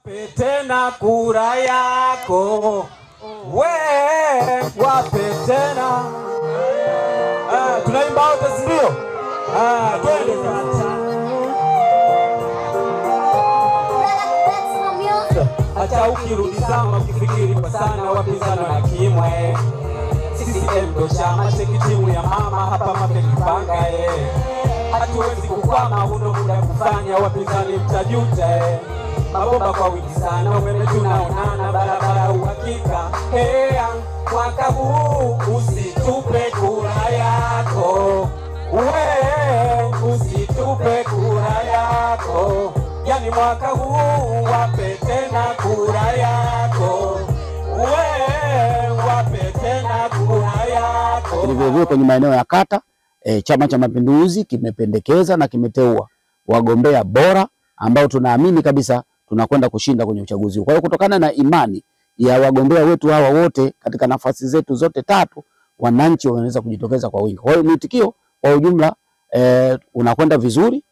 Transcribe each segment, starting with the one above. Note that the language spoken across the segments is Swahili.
Tena kura yako we wape tena. Tunaimba wote ndio? Twende sasa. Acha ukirudi zama ukifikiri kwa sana wapinzani na kimwe. CCM ndo chama cheki timu ya mama hapa mapekipanga hatuwezi kukwama huno muda kufanya wapinzani mtajuta mabomba kwa wingi sana umeme tunaonana barabara uhakika mwaka huu usitupe kura yako usitupe kura yako yani mwaka huu wape tena kura yako wape tena kura yako. Vile kwenye maeneo ya kata Chama cha Mapinduzi kimependekeza na kimeteua wagombea bora ambao tunaamini kabisa tunakwenda kushinda kwenye uchaguzi. Kwa hiyo kutokana na imani ya wagombea wetu hawa wote katika nafasi zetu zote tatu, wananchi wanaweza kujitokeza kwa wingi. Kwa hiyo mwitikio kwa ujumla unakwenda vizuri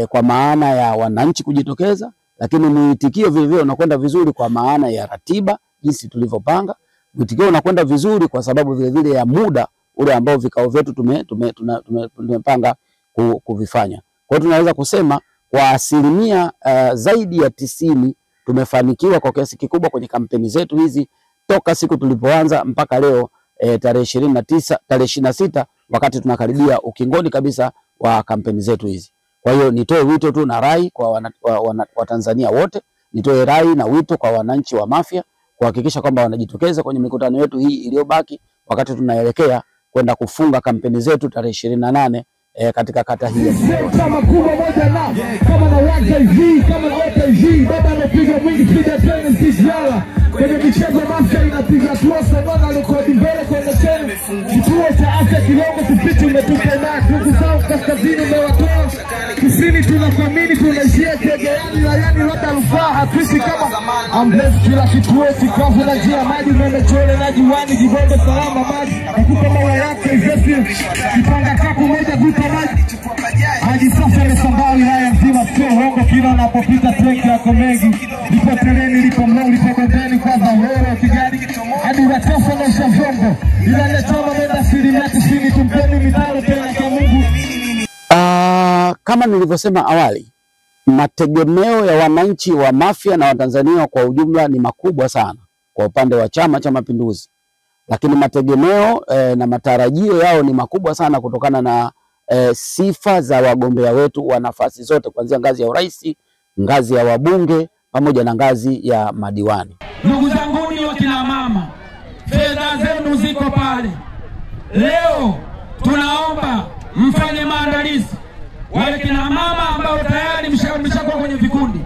kwa maana ya wananchi kujitokeza, lakini mwitikio vile vile unakwenda vizuri kwa maana ya ratiba jinsi tulivyopanga. Mwitikio unakwenda vizuri kwa sababu vile vile ya muda ule ambao vikao vyetu tumepanga kuvifanya. Kwa hiyo tunaweza kusema kwa asilimia zaidi ya 90 tumefanikiwa kwa kiasi kikubwa kwenye kampeni zetu hizi toka siku tulipoanza mpaka leo tarehe 26 wakati tunakaribia ukingoni kabisa wa kampeni zetu hizi. Kwa hiyo nitoe wito tu na rai kwa Watanzania wote, nitoe rai na wito kwa wananchi wa Mafia kuhakikisha kwamba wanajitokeza kwenye mikutano yetu hii iliyobaki wakati tunaelekea kwenda kufunga kampeni zetu tarehe 28 katika kata hii. Kama kubwa moja na kama na YKZ kama na YKZ baba anapiga mwingi piga tena sisiala kwenye michezo Mafia inapiga hatua sana rekodi mbele kwenye tena kituo cha afya Kilongo tupiti umetupa na ndugu zangu kaskazini umewatoa kusini tunakuamini tunaishia kegeani na yani labda rufaa hatuishi kama ambulance kila kituo sikafu na njia maji mwende chole na jiwani jibombe salama maji nakupa mawa yake izesi kipanga kaku moja vuta maji hadi sasa imesambaa wilaya mzima sio hongo kila unapopita twenki yako mengi lipo tereni lipo mlau lipo gondeni kwa zahoro kigari hadi watoto na ushavongo ila netoma menda silimati sini tumpeni mitalo tena kwa Mungu. Kama nilivyosema awali, mategemeo ya wananchi wa Mafia na Watanzania kwa ujumla ni makubwa sana kwa upande wa Chama cha Mapinduzi, lakini mategemeo na matarajio yao ni makubwa sana kutokana na sifa za wagombea wetu wa nafasi zote kuanzia ngazi ya urais, ngazi ya wabunge pamoja na ngazi ya madiwani. Ndugu zangu ni wakina mama, fedha zenu ziko pale. Leo tunaomba mfanye maandalizi. Wale kina mama ambao tayari mshakuwa kwenye vikundi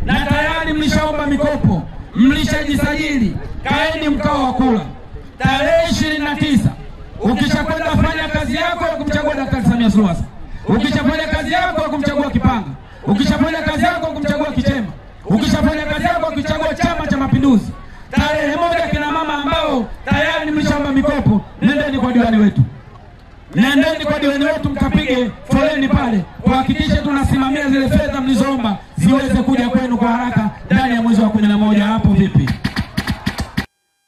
na tayari mlishaomba mikopo, mlishajisajili, kaeni mkao wa kula. Tarehe 29 ukishakwenda fanya kazi yako ya kumchagua Daktari Samia Suluhu Hassan, ukishafanya kazi yako ya kumchagua Kipanga, ukishafanya kazi yako ya kumchagua Kichema, ukishafanya kazi yako ya kuchagua Chama cha Mapinduzi, tarehe 1 kina mama ambao tayari mlishaomba mikopo, nendeni kwa diwani wetu. Nendeni kwa diwani wetu mkapige foleni pale kuhakikisha tunasimamia zile fedha mlizoomba ziweze kuja kwenu kwa haraka ndani ya mwezi wa 11. Hapo vipi?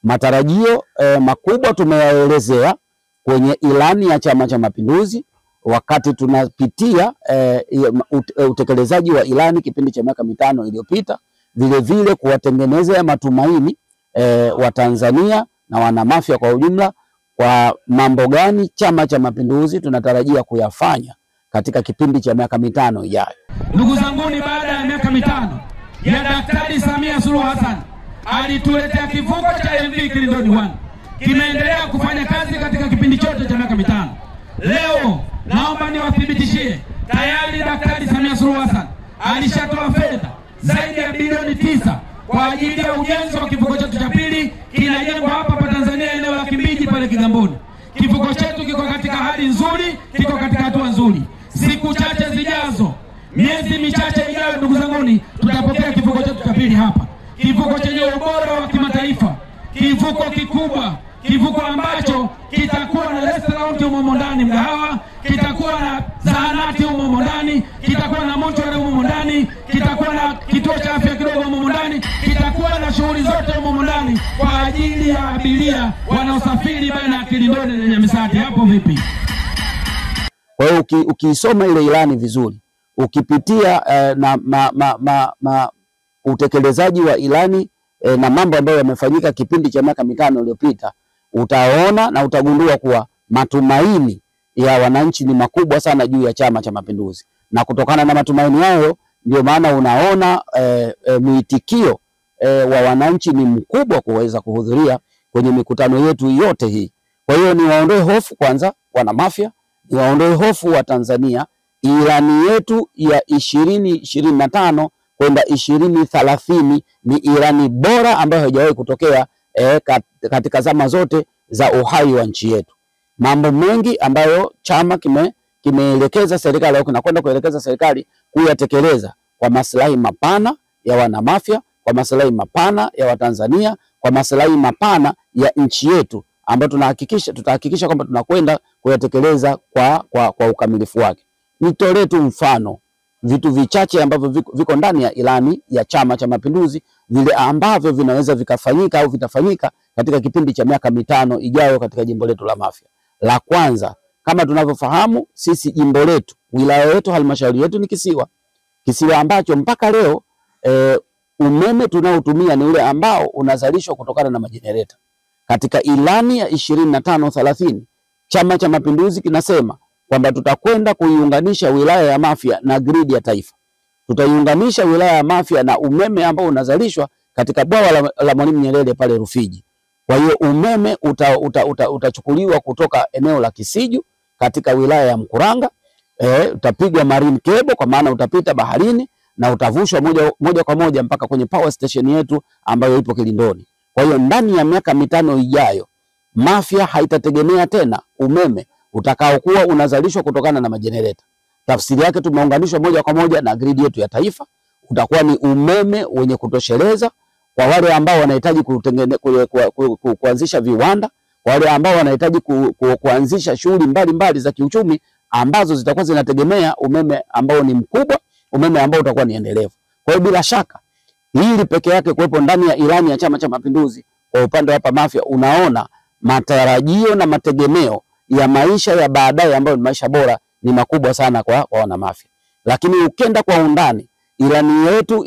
Matarajio makubwa tumeyaelezea kwenye ilani ya Chama cha Mapinduzi wakati tunapitia utekelezaji wa ilani kipindi cha miaka 5 iliyopita, vile vile kuwatengenezea matumaini wa Tanzania na wana Mafia kwa ujumla kwa mambo gani Chama cha Mapinduzi tunatarajia kuyafanya katika kipindi cha miaka 5 ijayo. Ndugu zangu, ni baada ya miaka 5 ya Daktari Samia Suluhu Hassan alituletea kivuko cha MV Kilindoni 1, kimeendelea kufanya kazi katika kipindi chote cha miaka 5. Leo naomba niwathibitishie tayari Daktari Samia Suluhu Hassan alishatoa fedha zaidi ya bilioni 9 kwa ajili ya ujenzi wa kivuko chetu cha pili kinajengwa hapa Tanzania eneo la Kimbiji pale Kigamboni. Kivuko chetu kiko katika hali nzuri, kiko katika hatua nzuri. Siku chache zijazo, miezi michache ijayo, ndugu zanguni, tutapokea kivuko chetu cha pili hapa. Kivuko chenye ubora wa kimataifa, kivuko kikubwa, kivuko ambacho kitakuwa na restaurant humo ndani, mgahawa, kitakuwa na zahanati humo ndani, kitakuwa na mochwari humo ndani, kitakuwa na kituo cha afya kidogo humo ndani. shughuli zote humo ndani kwa ajili ya abiria wanaosafiri baina ya Kilindoni na Nyamisati. Hapo vipi? Kwa hiyo ukiisoma ile ilani vizuri, ukipitia utekelezaji wa ilani na mambo ambayo yamefanyika kipindi cha miaka 5 iliyopita, utaona na utagundua kuwa matumaini ya wananchi ni makubwa sana juu ya Chama cha Mapinduzi. Na kutokana na matumaini hayo ndio maana unaona mwitikio wa wananchi ni mkubwa kuweza kuhudhuria kwenye mikutano yetu yote hii. Kwa hiyo niwaondoe hofu kwanza wana Mafia, niwaondoe hofu wa Tanzania. Ilani yetu ya 2025 kwenda 2030 ni ilani bora ambayo haijawahi kutokea katika zama zote za uhai wa nchi yetu. Mambo mengi ambayo chama kimeelekeza serikali au kinakwenda kuelekeza serikali kuyatekeleza kwa maslahi mapana ya wana Mafia, kwa maslahi mapana ya Watanzania, kwa maslahi mapana ya nchi yetu, ambayo tutahakikisha kwamba tunakwenda kuyatekeleza kwa ukamilifu wake. Nitolee tu mfano vitu vichache ambavyo viko ndani ya ilani ya Chama cha Mapinduzi, vile ambavyo vinaweza vikafanyika au vitafanyika katika kipindi cha miaka 5 ijayo katika jimbo letu la Mafia. La kwanza, kama tunavyofahamu sisi jimbo letu, wilaya yetu, halmashauri yetu ni kisiwa ambacho mpaka leo umeme tunaotumia ni ule ambao unazalishwa kutokana na majenereta. Katika ilani ya 25-30 Chama cha Mapinduzi kinasema kwamba tutakwenda kuiunganisha wilaya ya Mafia na gridi ya taifa. Tutaiunganisha wilaya ya Mafia na umeme ambao unazalishwa katika bwawa la Mwalimu Nyerere pale Rufiji. Kwa hiyo umeme utachukuliwa kutoka eneo la Kisiju katika wilaya ya Mkuranga, utapigwa marine cable kwa maana utapita baharini na utavushwa moja kwa moja mpaka kwenye power station yetu ambayo ipo Kilindoni. Kwa hiyo ndani ya miaka 5 ijayo Mafia haitategemea tena umeme utakaokuwa unazalishwa kutokana na majenereta. Tafsiri yake tumeunganishwa moja kwa moja na gridi yetu ya taifa. Utakuwa ni umeme wenye kutosheleza kwa wale ambao wanahitaji kuanzisha viwanda, kwa wale ambao wanahitaji kuanzisha shughuli mbalimbali za kiuchumi ambazo zitakuwa zinategemea umeme ambao ni mkubwa, umeme ambao utakuwa ni endelevu. Kwa hiyo bila shaka hili peke yake kuwepo ndani ya ilani ya Chama cha Mapinduzi kwa upande wa hapa Mafia, unaona matarajio na mategemeo ya maisha ya baadaye ambayo ni maisha bora ni makubwa sana kwa wana Mafia. Lakini ukenda kwa undani, ilani yetu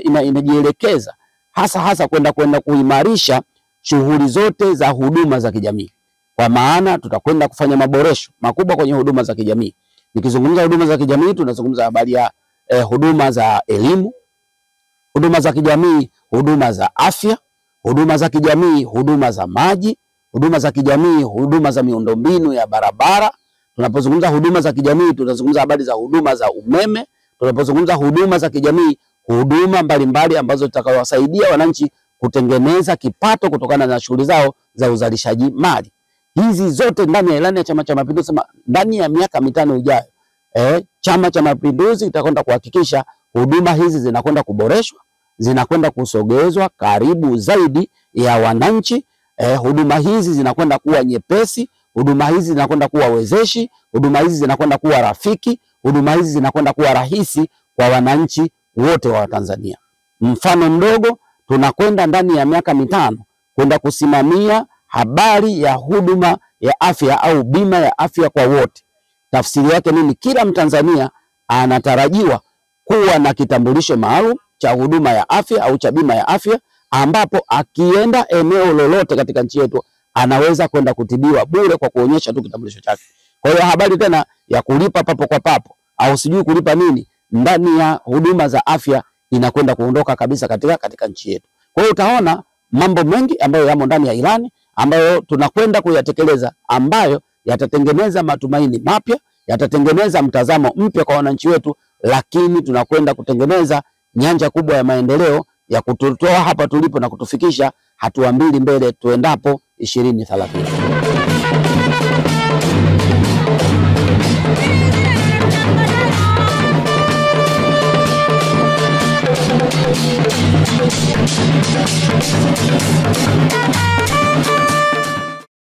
inajielekeza hasa kwenda kuimarisha shughuli zote za huduma za kijamii. Kwa maana tutakwenda kufanya maboresho makubwa kwenye huduma za kijamii. Nikizungumza huduma za kijamii tunazungumza habari ya huduma za elimu, huduma za kijamii, huduma za afya, huduma za kijamii, huduma za maji, huduma za kijamii, huduma za miundombinu ya barabara. Tunapozungumza huduma za kijamii tunazungumza habari za huduma za umeme. Tunapozungumza huduma za kijamii, huduma mbalimbali ambazo zitakawasaidia wananchi kutengeneza kipato kutokana na shughuli zao za uzalishaji mali. Hizi zote ndani ya ilani ya Chama cha Mapinduzi, ndani ya miaka 5 ijayo Chama cha Mapinduzi kitakwenda kuhakikisha huduma hizi zinakwenda kuboreshwa, zinakwenda kusogezwa karibu zaidi ya wananchi. Huduma hizi zinakwenda kuwa nyepesi, huduma hizi zinakwenda kuwa wezeshi, huduma hizi zinakwenda kuwa rafiki, huduma hizi zinakwenda kuwa rahisi kwa wananchi wote wa Tanzania. Mfano mdogo, tunakwenda ndani ya miaka 5 kwenda kusimamia habari ya huduma ya afya au bima ya afya kwa wote. Tafsiri yake nini? Kila Mtanzania anatarajiwa kuwa na kitambulisho maalum cha huduma ya afya au cha bima ya afya, ambapo akienda eneo lolote katika nchi yetu anaweza kwenda kutibiwa bure kwa kuonyesha tu kitambulisho chake. Kwa hiyo habari tena ya kulipa papo kwa papo au sijui kulipa nini ndani ya huduma za afya inakwenda kuondoka kabisa katika nchi yetu. Kwa hiyo utaona mambo mengi ambayo yamo ndani ya ilani ambayo tunakwenda kuyatekeleza, ambayo yatatengeneza matumaini mapya, yatatengeneza mtazamo mpya kwa wananchi wetu, lakini tunakwenda kutengeneza nyanja kubwa ya maendeleo ya kututoa hapa tulipo na kutufikisha hatua 2 mbele tuendapo 2030.